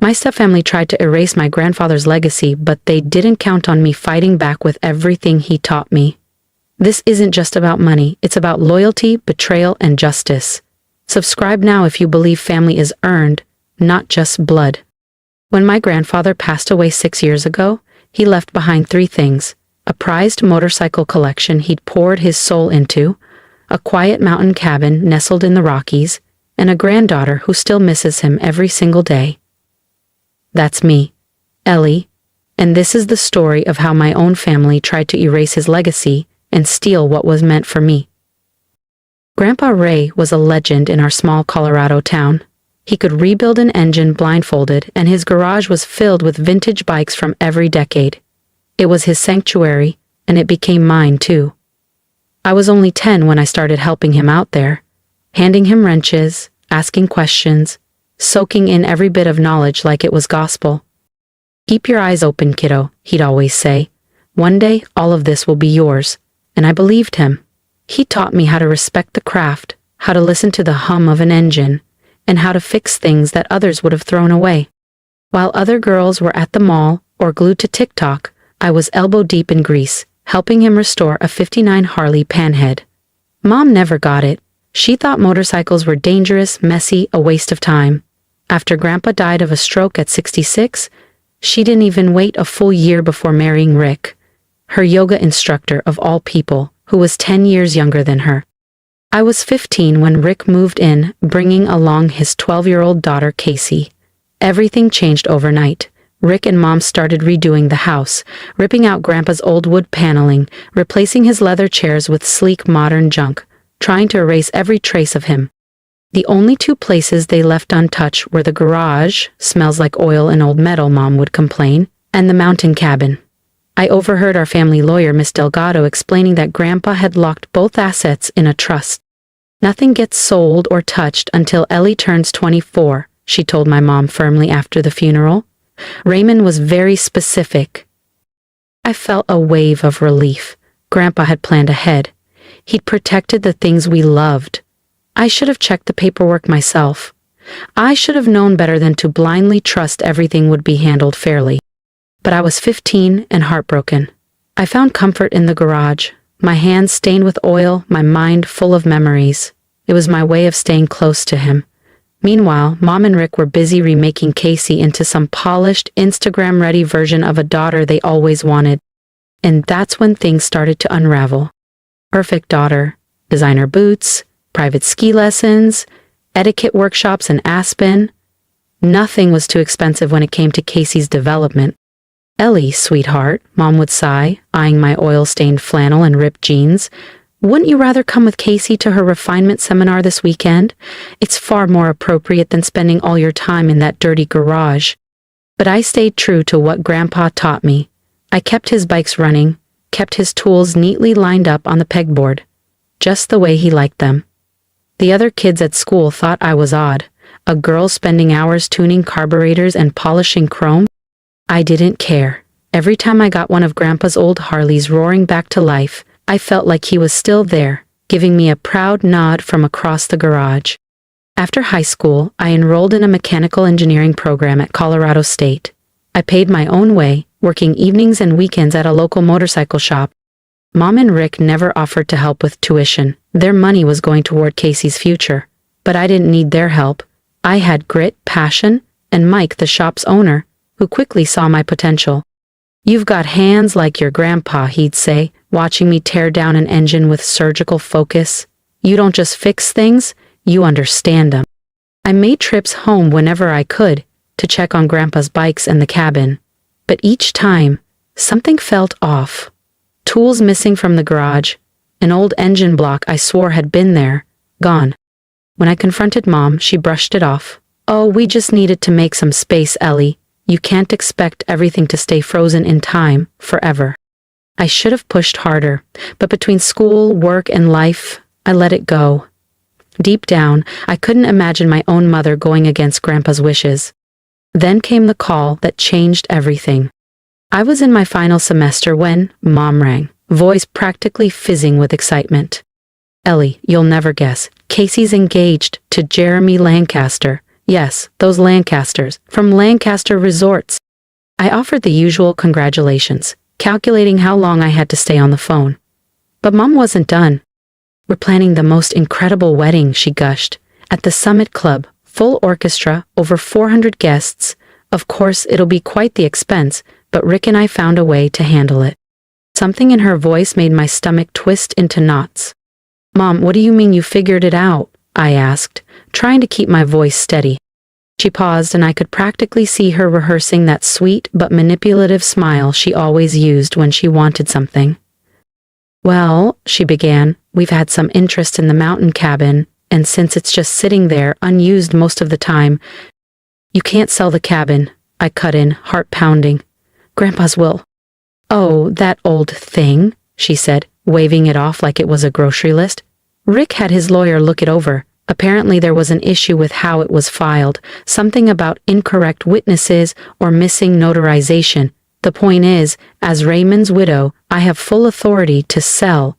My stepfamily tried to erase my grandfather's legacy, but they didn't count on me fighting back with everything he taught me. This isn't just about money, it's about loyalty, betrayal, and justice. Subscribe now if you believe family is earned, not just blood. When my grandfather passed away 6 years ago, he left behind 3 things: a prized motorcycle collection he'd poured his soul into, a quiet mountain cabin nestled in the Rockies, and a granddaughter who still misses him every single day. That's me, Ellie, and this is the story of how my own family tried to erase his legacy and steal what was meant for me. Grandpa Ray was a legend in our small Colorado town. He could rebuild an engine blindfolded, and his garage was filled with vintage bikes from every decade. It was his sanctuary, and it became mine too. I was only 10 when I started helping him out there, handing him wrenches, asking questions, soaking in every bit of knowledge like it was gospel. "Keep your eyes open, kiddo," he'd always say. "One day, all of this will be yours." And I believed him. He taught me how to respect the craft, how to listen to the hum of an engine, and how to fix things that others would have thrown away. While other girls were at the mall or glued to TikTok, I was elbow deep in grease, helping him restore a '59 Harley Panhead. Mom never got it. She thought motorcycles were dangerous, messy, a waste of time. After Grandpa died of a stroke at 66, she didn't even wait a full year before marrying Rick, her yoga instructor of all people, who was 10 years younger than her. I was 15 when Rick moved in, bringing along his 12-year-old daughter Casey. Everything changed overnight. Rick and Mom started redoing the house, ripping out Grandpa's old wood paneling, replacing his leather chairs with sleek modern junk, trying to erase every trace of him. The only 2 places they left untouched were the garage, smells like oil and old metal, Mom would complain, and the mountain cabin. I overheard our family lawyer, Miss Delgado, explaining that Grandpa had locked both assets in a trust. "Nothing gets sold or touched until Ellie turns 24, she told my mom firmly after the funeral. Raymond was very specific. I felt a wave of relief. Grandpa had planned ahead. He'd protected the things we loved. I should have checked the paperwork myself. I should have known better than to blindly trust everything would be handled fairly. But I was 15 and heartbroken. I found comfort in the garage, my hands stained with oil, my mind full of memories. It was my way of staying close to him. Meanwhile, Mom and Rick were busy remaking Casey into some polished, Instagram-ready version of a daughter they always wanted. And that's when things started to unravel. Perfect daughter, designer boots, private ski lessons, etiquette workshops in Aspen. Nothing was too expensive when it came to Casey's development. "Ellie, sweetheart," Mom would sigh, eyeing my oil-stained flannel and ripped jeans. "Wouldn't you rather come with Casey to her refinement seminar this weekend? It's far more appropriate than spending all your time in that dirty garage." But I stayed true to what Grandpa taught me. I kept his bikes running, kept his tools neatly lined up on the pegboard, just the way he liked them. The other kids at school thought I was odd, a girl spending hours tuning carburetors and polishing chrome. I didn't care. Every time I got one of Grandpa's old Harleys roaring back to life, I felt like he was still there, giving me a proud nod from across the garage. After high school, I enrolled in a mechanical engineering program at Colorado State. I paid my own way, working evenings and weekends at a local motorcycle shop. Mom and Rick never offered to help with tuition. Their money was going toward Casey's future. But I didn't need their help. I had grit, passion, and Mike, the shop's owner, who quickly saw my potential. "You've got hands like your grandpa," he'd say, watching me tear down an engine with surgical focus. "You don't just fix things, you understand them." I made trips home whenever I could to check on Grandpa's bikes and the cabin. But each time, something felt off. Tools missing from the garage, an old engine block I swore had been there, gone. When I confronted Mom, she brushed it off. "Oh, we just needed to make some space, Ellie. You can't expect everything to stay frozen in time, forever." I should have pushed harder, but between school, work, and life, I let it go. Deep down, I couldn't imagine my own mother going against Grandpa's wishes. Then came the call that changed everything. I was in my final semester when Mom rang, voice practically fizzing with excitement. "Ellie, you'll never guess. Casey's engaged to Jeremy Lancaster. Yes, those Lancasters, from Lancaster Resorts. I offered the usual congratulations, calculating how long I had to stay on the phone. But Mom wasn't done. We're planning the most incredible wedding, she gushed, at the Summit Club, full orchestra, over 400 guests. Of course, it'll be quite the expense, but Rick and I found a way to handle it. Something in her voice made my stomach twist into knots. Mom, what do you mean you figured it out? I asked, trying to keep my voice steady. She paused and I could practically see her rehearsing that sweet but manipulative smile she always used when she wanted something. Well, she began, we've had some interest in the mountain cabin, and since it's just sitting there unused most of the time, you can't sell the cabin, I cut in, heart pounding. Grandpa's will. Oh, that old thing, she said, waving it off like it was a grocery list. Rick had his lawyer look it over. Apparently there was an issue with how it was filed, something about incorrect witnesses or missing notarization. The point is, as Raymond's widow, I have full authority to sell.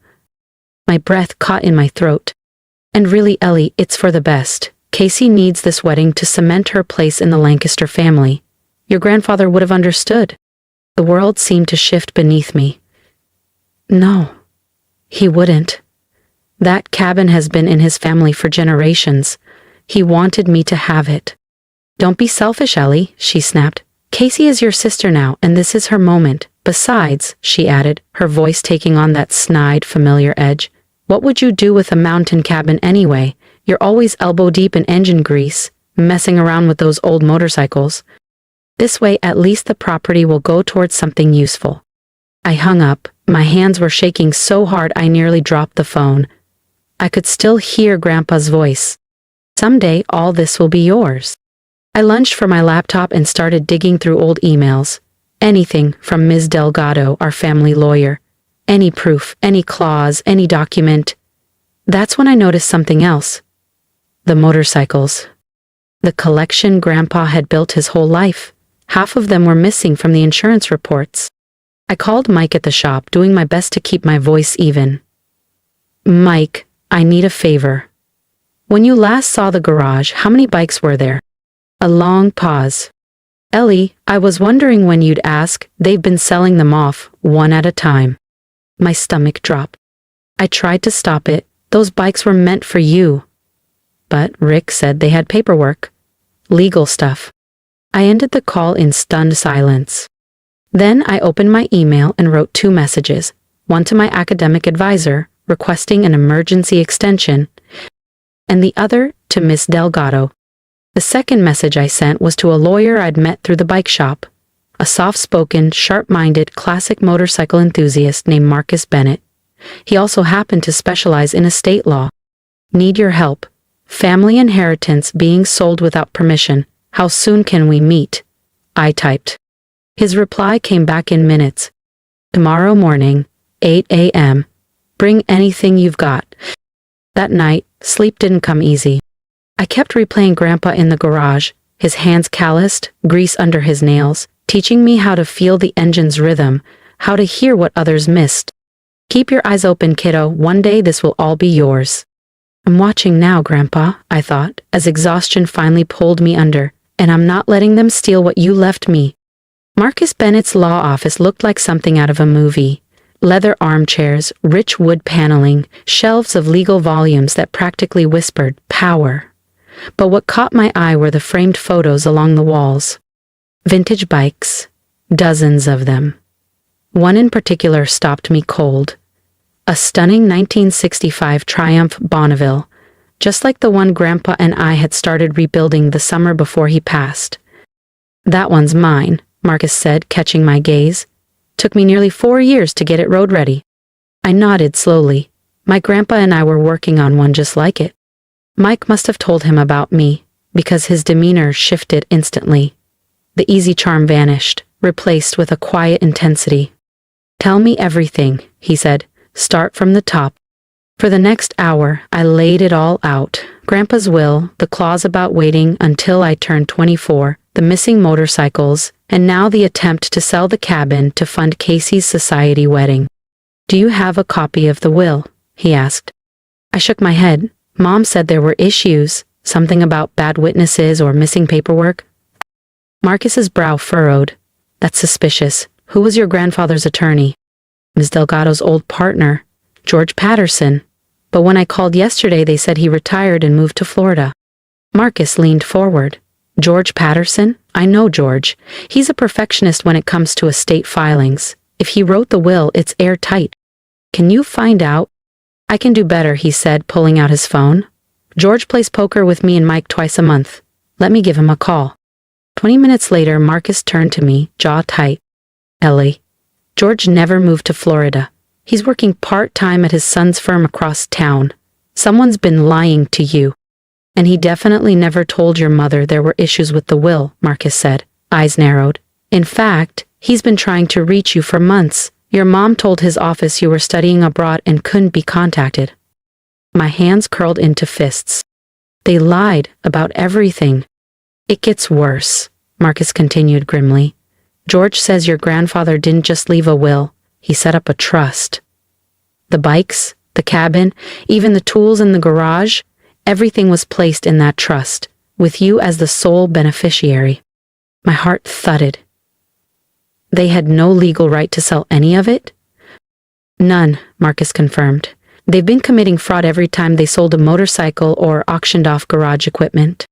My breath caught in my throat. And really, Ellie, it's for the best. Casey needs this wedding to cement her place in the Lancaster family. Your grandfather would have understood. The world seemed to shift beneath me. No, he wouldn't. That cabin has been in his family for generations. He wanted me to have it. Don't be selfish, Ellie, she snapped. Casey is your sister now, and this is her moment. Besides, she added, her voice taking on that snide, familiar edge, what would you do with a mountain cabin anyway? You're always elbow deep in engine grease, messing around with those old motorcycles. This way, at least the property will go towards something useful. I hung up. My hands were shaking so hard I nearly dropped the phone. I could still hear Grandpa's voice. Someday, all this will be yours. I lunged for my laptop and started digging through old emails. Anything from Ms. Delgado, our family lawyer. Any proof, any clause, any document. That's when I noticed something else. The motorcycles. The collection Grandpa had built his whole life. Half of them were missing from the insurance reports. I called Mike at the shop, doing my best to keep my voice even. Mike, I need a favor. When you last saw the garage, how many bikes were there? A long pause. Ellie, I was wondering when you'd ask. They've been selling them off, one at a time. My stomach dropped. I tried to stop it. Those bikes were meant for you. But Rick said they had paperwork. Legal stuff. I ended the call in stunned silence. Then I opened my email and wrote 2 messages, one to my academic advisor, requesting an emergency extension, and the other to Miss Delgado. The second message I sent was to a lawyer I'd met through the bike shop, a soft-spoken, sharp-minded, classic motorcycle enthusiast named Marcus Bennett. He also happened to specialize in estate law. Need your help. Family inheritance being sold without permission. How soon can we meet? I typed. His reply came back in minutes. Tomorrow morning, 8 a.m. Bring anything you've got. That night, sleep didn't come easy. I kept replaying Grandpa in the garage, his hands calloused, grease under his nails, teaching me how to feel the engine's rhythm, how to hear what others missed. Keep your eyes open, kiddo. One day this will all be yours. I'm watching now, Grandpa, I thought, as exhaustion finally pulled me under, and I'm not letting them steal what you left me. Marcus Bennett's law office looked like something out of a movie. Leather armchairs, rich wood paneling, shelves of legal volumes that practically whispered, power. But what caught my eye were the framed photos along the walls. Vintage bikes, dozens of them. One in particular stopped me cold. A stunning 1965 Triumph Bonneville, just like the one Grandpa and I had started rebuilding the summer before he passed. That one's mine, Marcus said, catching my gaze. Took me nearly 4 years to get it road ready. I nodded slowly. My grandpa and I were working on one just like it. Mike must have told him about me, because his demeanor shifted instantly. The easy charm vanished, replaced with a quiet intensity. Tell me everything, he said. Start from the top. For the next hour, I laid it all out. Grandpa's will, the clause about waiting until I turned 24, the missing motorcycles, and now the attempt to sell the cabin to fund Casey's society wedding. Do you have a copy of the will? He asked. I shook my head. Mom said there were issues, Something about bad witnesses or missing paperwork? Marcus's brow furrowed. That's suspicious. Who was your grandfather's attorney? Ms. Delgado's old partner, George Patterson. But when I called yesterday, they said he retired and moved to Florida. Marcus leaned forward. George Patterson? I know George. He's a perfectionist when it comes to estate filings. If he wrote the will, it's airtight. Can you find out? I can do better, he said, pulling out his phone. George plays poker with me and Mike twice a month. Let me give him a call. 20 minutes later, Marcus turned to me, jaw tight. Ellie, George never moved to Florida. He's working part-time at his son's firm across town. Someone's been lying to you. And he definitely never told your mother there were issues with the will, Marcus said, eyes narrowed. In fact, he's been trying to reach you for months. Your mom told his office you were studying abroad and couldn't be contacted. My hands curled into fists. They lied about everything. It gets worse, Marcus continued grimly. George says your grandfather didn't just leave a will, he set up a trust. The bikes, the cabin, even the tools in the garage, everything was placed in that trust, with you as the sole beneficiary. My heart thudded. They had no legal right to sell any of it? None, Marcus confirmed. They've been committing fraud every time they sold a motorcycle or auctioned off garage equipment.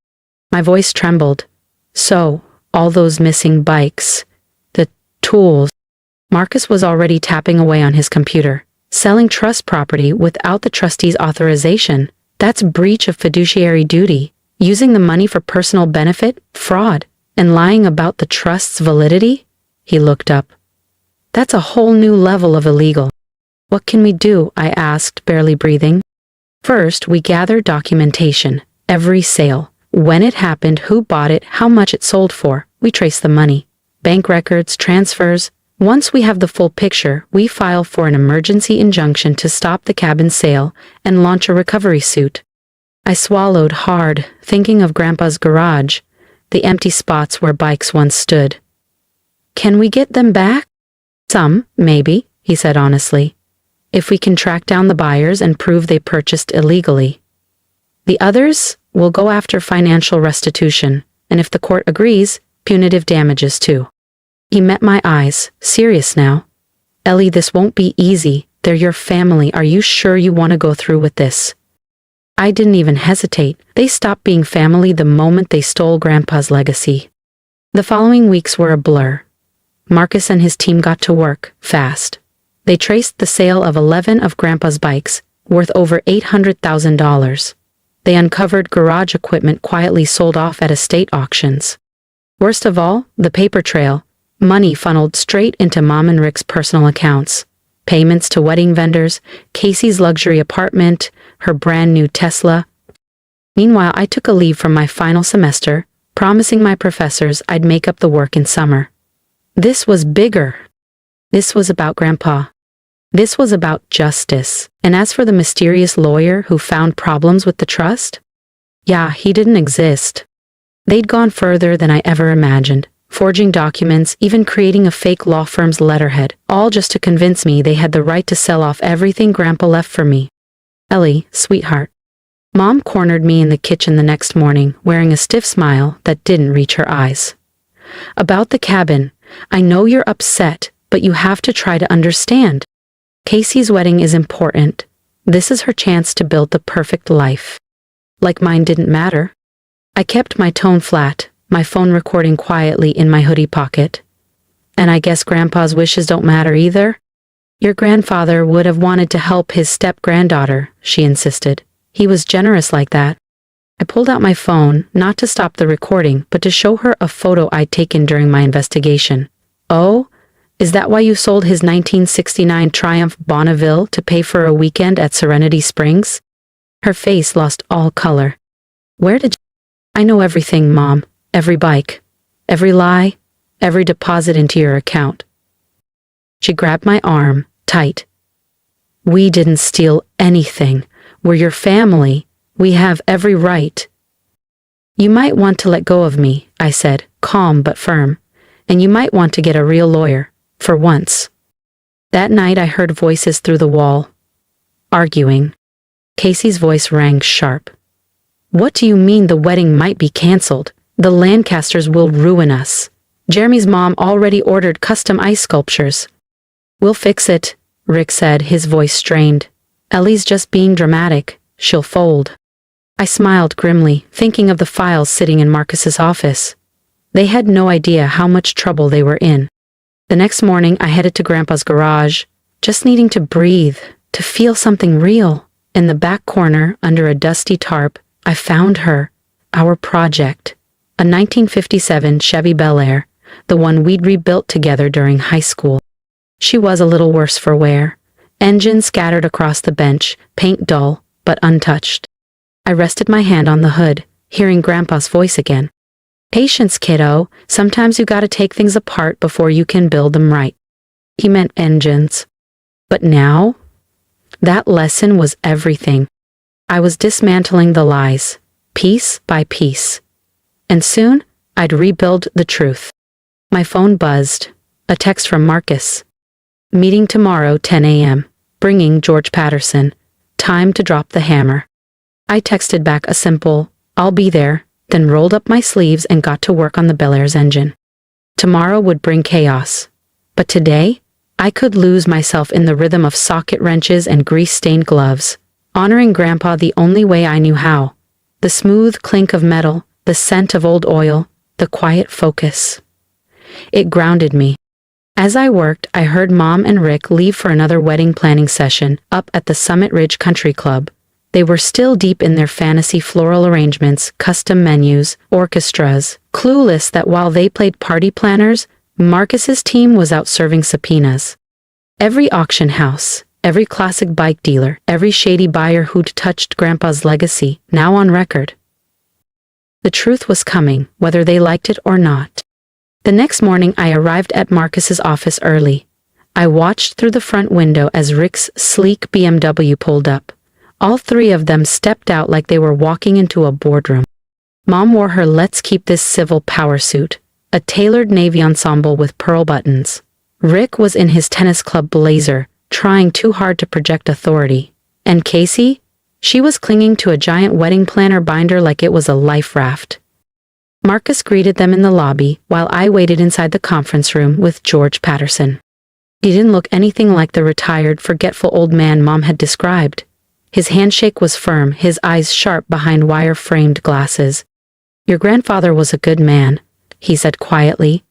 My voice trembled. So, all those missing bikes, the tools. Marcus was already tapping away on his computer, selling trust property without the trustee's authorization. That's breach of fiduciary duty, using the money for personal benefit, fraud, and lying about the trust's validity? He looked up. That's a whole new level of illegal. What can we do? I asked, barely breathing. First, we gather documentation, every sale, when it happened, who bought it, how much it sold for. We trace the money, bank records, transfers. Once we have the full picture, we file for an emergency injunction to stop the cabin sale and launch a recovery suit. I swallowed hard, thinking of Grandpa's garage, the empty spots where bikes once stood. Can we get them back? Some, maybe, he said honestly, if we can track down the buyers and prove they purchased illegally. The others will go after financial restitution, and if the court agrees, punitive damages too. He met my eyes, serious now. Ellie, this won't be easy. They're your family. Are you sure you want to go through with this? I didn't even hesitate. They stopped being family the moment they stole Grandpa's legacy. The following weeks were a blur. Marcus and his team got to work, fast. They traced the sale of 11 of Grandpa's bikes, worth over $800,000. They uncovered garage equipment quietly sold off at estate auctions. Worst of all, the paper trail. Money funneled straight into Mom and Rick's personal accounts. Payments to wedding vendors, Casey's luxury apartment, her brand new Tesla. Meanwhile, I took a leave from my final semester, promising my professors I'd make up the work in summer. This was bigger. This was about Grandpa. This was about justice. And as for the mysterious lawyer who found problems with the trust? Yeah, he didn't exist. They'd gone further than I ever imagined. Forging documents, even creating a fake law firm's letterhead, all just to convince me they had the right to sell off everything Grandpa left for me. Ellie, sweetheart. Mom cornered me in the kitchen the next morning, wearing a stiff smile that didn't reach her eyes. About the cabin, I know you're upset, but you have to try to understand. Casey's wedding is important. This is her chance to build the perfect life. Like mine didn't matter. I kept my tone flat, my phone recording quietly in my hoodie pocket. And I guess Grandpa's wishes don't matter either? Your grandfather would have wanted to help his step-granddaughter, she insisted. He was generous like that. I pulled out my phone, not to stop the recording, but to show her a photo I'd taken during my investigation. Oh, is that why you sold his 1969 Triumph Bonneville to pay for a weekend at Serenity Springs? Her face lost all color. Where did you... I know everything, Mom. Every bike. Every lie. Every deposit into your account. She grabbed my arm, tight. We didn't steal anything. We're your family. We have every right. You might want to let go of me, I said, calm but firm. And you might want to get a real lawyer, for once. That night I heard voices through the wall. Arguing. Casey's voice rang sharp. What do you mean the wedding might be canceled? The Lancasters will ruin us. Jeremy's mom already ordered custom ice sculptures. We'll fix it, Rick said, his voice strained. Ellie's just being dramatic. She'll fold. I smiled grimly, thinking of the files sitting in Marcus's office. They had no idea how much trouble they were in. The next morning, I headed to Grandpa's garage, just needing to breathe, to feel something real. In the back corner, under a dusty tarp, I found her, our project, a 1957 Chevy Bel Air, the one we'd rebuilt together during high school. She was a little worse for wear. Engine scattered across the bench, paint dull, but untouched. I rested my hand on the hood, hearing Grandpa's voice again. Patience, kiddo. Sometimes you gotta take things apart before you can build them right. He meant engines. But now? That lesson was everything. I was dismantling the lies, piece by piece. And soon, I'd rebuild the truth. My phone buzzed. A text from Marcus. Meeting tomorrow, 10 a.m. Bringing George Patterson. Time to drop the hammer. I texted back a simple, I'll be there, then rolled up my sleeves and got to work on the Bel Air's engine. Tomorrow would bring chaos. But today, I could lose myself in the rhythm of socket wrenches and grease-stained gloves, honoring Grandpa the only way I knew how. The smooth clink of metal, the scent of old oil, the quiet focus. It grounded me. As I worked, I heard Mom and Rick leave for another wedding planning session up at the Summit Ridge Country Club. They were still deep in their fantasy floral arrangements, custom menus, orchestras, clueless that while they played party planners, Marcus's team was out serving subpoenas. Every auction house, every classic bike dealer, every shady buyer who'd touched Grandpa's legacy, now on record. The truth was coming, whether they liked it or not. The next morning I arrived at Marcus's office early. I watched through the front window as Rick's sleek BMW pulled up. All three of them stepped out like they were walking into a boardroom. Mom wore her Let's Keep This Civil power suit, a tailored navy ensemble with pearl buttons. Rick was in his tennis club blazer, trying too hard to project authority. And Casey? She was clinging to a giant wedding planner binder like it was a life raft. Marcus greeted them in the lobby while I waited inside the conference room with George Patterson. He didn't look anything like the retired, forgetful old man Mom had described. His handshake was firm, his eyes sharp behind wire-framed glasses. Your grandfather was a good man, he said quietly.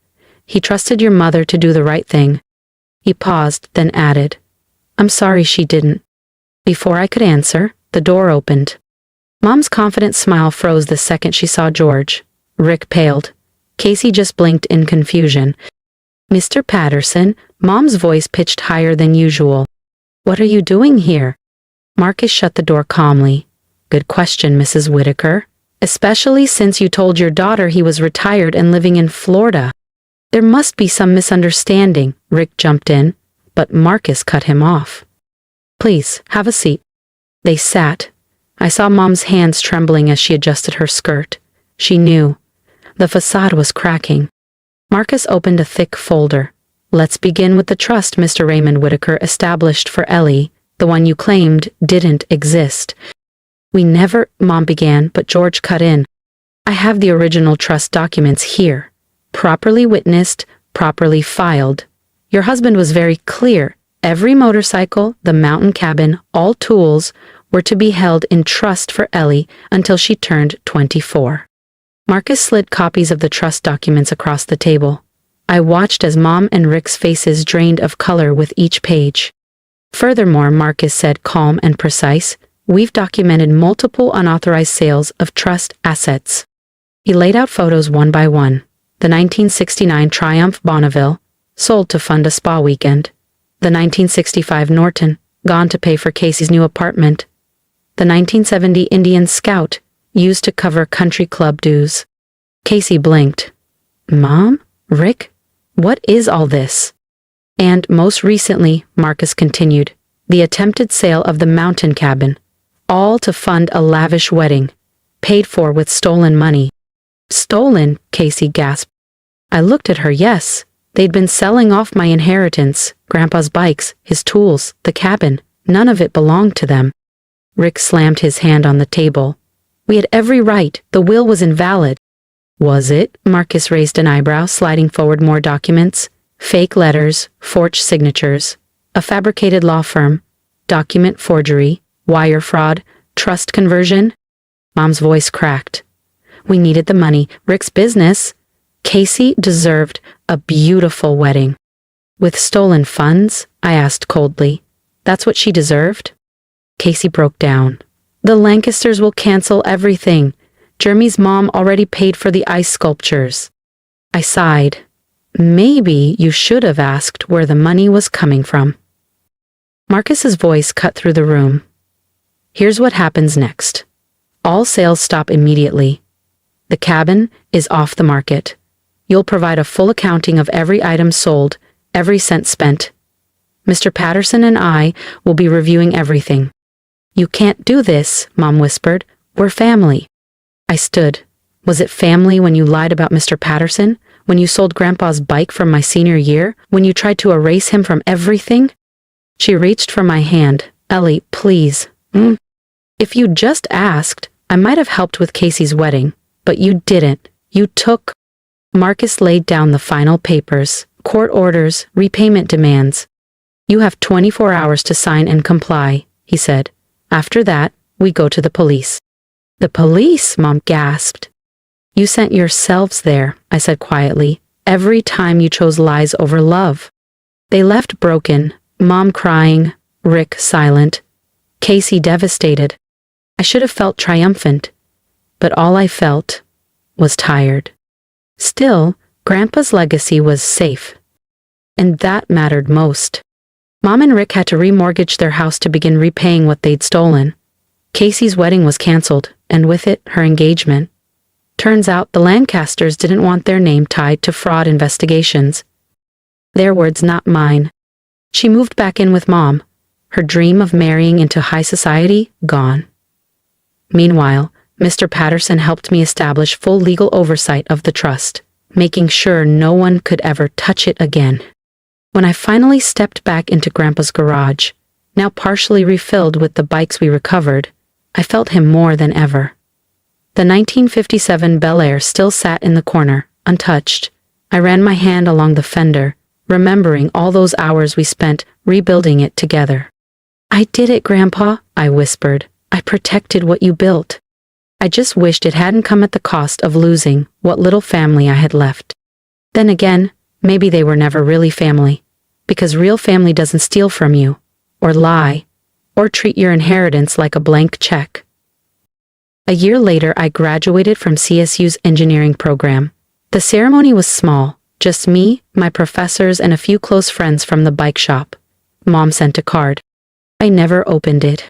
He trusted your mother to do the right thing. He paused, then added, I'm sorry she didn't. Before I could answer, the door opened. Mom's confident smile froze the second she saw George. Rick paled. Casey just blinked in confusion. Mr. Patterson, Mom's voice pitched higher than usual. What are you doing here? Marcus shut the door calmly. Good question, Mrs. Whitaker. Especially since you told your daughter he was retired and living in Florida. There must be some misunderstanding, Rick jumped in, but Marcus cut him off. Please, have a seat. They sat. I saw Mom's hands trembling as she adjusted her skirt. She knew. The facade was cracking. Marcus opened a thick folder. Let's begin with the trust Mr. Raymond Whitaker established for Ellie, the one you claimed didn't exist. We never, Mom began, but George cut in. I have the original trust documents here. Properly witnessed, properly filed. Your husband was very clear. Every motorcycle, the mountain cabin, all tools were to be held in trust for Ellie until she turned 24. Marcus slid copies of the trust documents across the table. I watched as Mom and Rick's faces drained of color with each page. Furthermore, Marcus said, calm and precise, we've documented multiple unauthorized sales of trust assets. He laid out photos one by one. The 1969 Triumph Bonneville, sold to fund a spa weekend. The 1965 Norton, gone to pay for Casey's new apartment. The 1970 Indian Scout, used to cover country club dues. Casey blinked. Mom? Rick? What is all this? And most recently, Marcus continued, the attempted sale of the mountain cabin, all to fund a lavish wedding, paid for with stolen money. Stolen? Casey gasped. I looked at her, yes. They'd been selling off my inheritance, Grandpa's bikes, his tools, the cabin. None of it belonged to them. Rick slammed his hand on the table. We had every right. The will was invalid. Was it? Marcus raised an eyebrow, sliding forward more documents. Fake letters, forged signatures, a fabricated law firm, document forgery, wire fraud, trust conversion. Mom's voice cracked. We needed the money. Rick's business. Casey deserved a beautiful wedding. With stolen funds? I asked coldly. That's what she deserved? Casey broke down. The Lancasters will cancel everything. Jeremy's mom already paid for the ice sculptures. I sighed. Maybe you should have asked where the money was coming from. Marcus's voice cut through the room. Here's what happens next. All sales stop immediately. The cabin is off the market. You'll provide a full accounting of every item sold, every cent spent. Mr. Patterson and I will be reviewing everything. You can't do this, Mom whispered. We're family. I stood. Was it family when you lied about Mr. Patterson? When you sold Grandpa's bike from my senior year? When you tried to erase him from everything? She reached for my hand. Ellie, please. If you'd just asked, I might have helped with Casey's wedding. But you didn't. You took... Marcus laid down the final papers, court orders, repayment demands. You have 24 hours to sign and comply, he said. After that, we go to the police. The police? Mom gasped. You sent yourselves there, I said quietly, every time you chose lies over love. They left broken, Mom crying, Rick silent, Casey devastated. I should have felt triumphant, but all I felt was tired. Still, Grandpa's legacy was safe. And that mattered most. Mom and Rick had to remortgage their house to begin repaying what they'd stolen. Casey's wedding was canceled, and with it, her engagement. Turns out the Lancasters didn't want their name tied to fraud investigations. Their words, not mine. She moved back in with Mom, her dream of marrying into high society gone. Meanwhile, Mr. Patterson helped me establish full legal oversight of the trust, making sure no one could ever touch it again. When I finally stepped back into Grandpa's garage, now partially refilled with the bikes we recovered, I felt him more than ever. The 1957 Bel Air still sat in the corner, untouched. I ran my hand along the fender, remembering all those hours we spent rebuilding it together. I did it, Grandpa, I whispered. I protected what you built. I just wished it hadn't come at the cost of losing what little family I had left. Then again, maybe they were never really family, because real family doesn't steal from you, or lie, or treat your inheritance like a blank check. A year later, I graduated from CSU's engineering program. The ceremony was small, just me, my professors, and a few close friends from the bike shop. Mom sent a card. I never opened it.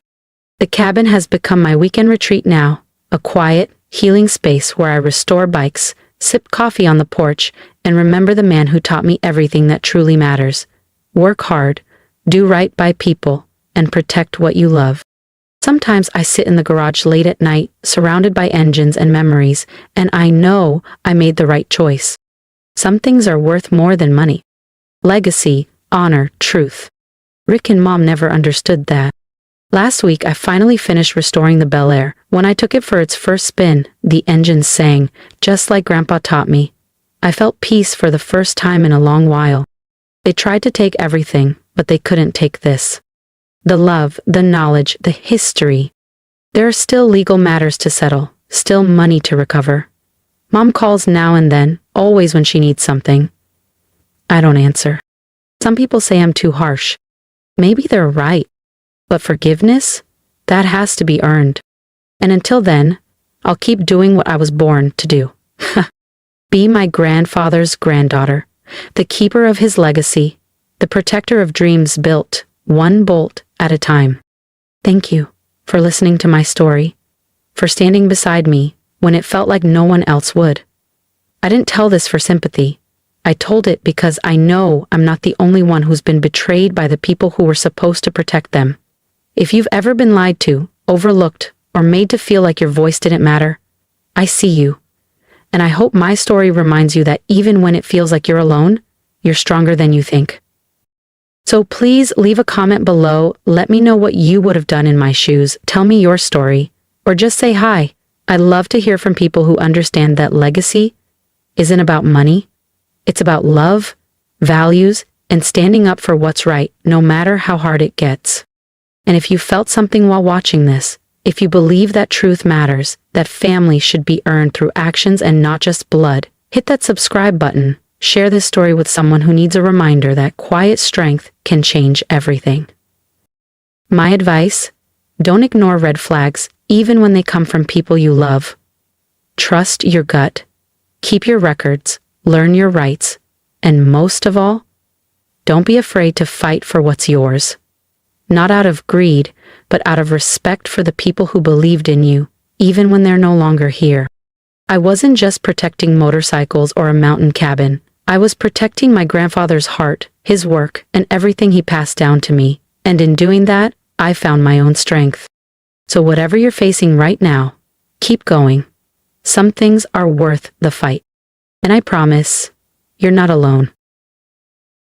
The cabin has become my weekend retreat now, a quiet, healing space where I restore bikes, sip coffee on the porch, and remember the man who taught me everything that truly matters. Work hard, do right by people, and protect what you love. Sometimes I sit in the garage late at night, surrounded by engines and memories, and I know I made the right choice. Some things are worth more than money. Legacy, honor, truth. Rick and Mom never understood that. Last week, I finally finished restoring the Bel Air. When I took it for its first spin, the engine sang, just like Grandpa taught me. I felt peace for the first time in a long while. They tried to take everything, but they couldn't take this. The love, the knowledge, the history. There are still legal matters to settle, still money to recover. Mom calls now and then, always when she needs something. I don't answer. Some people say I'm too harsh. Maybe they're right. But forgiveness? That has to be earned. And until then, I'll keep doing what I was born to do. Be my grandfather's granddaughter, the keeper of his legacy, the protector of dreams built, one bolt at a time. Thank you for listening to my story, for standing beside me when it felt like no one else would. I didn't tell this for sympathy. I told it because I know I'm not the only one who's been betrayed by the people who were supposed to protect them. If you've ever been lied to, overlooked, or made to feel like your voice didn't matter, I see you. And I hope my story reminds you that even when it feels like you're alone, you're stronger than you think. So please leave a comment below, let me know what you would have done in my shoes, tell me your story, or just say hi. I love to hear from people who understand that legacy isn't about money. It's about love, values, and standing up for what's right, no matter how hard it gets. And if you felt something while watching this, if you believe that truth matters, that family should be earned through actions and not just blood, hit that subscribe button. Share this story with someone who needs a reminder that quiet strength can change everything. My advice: don't ignore red flags, even when they come from people you love. Trust your gut. Keep your records, learn your rights, and most of all, don't be afraid to fight for what's yours. Not out of greed, but out of respect for the people who believed in you, even when they're no longer here. I wasn't just protecting motorcycles or a mountain cabin. I was protecting my grandfather's heart, his work, and everything he passed down to me. And in doing that, I found my own strength. So whatever you're facing right now, keep going. Some things are worth the fight. And I promise, you're not alone.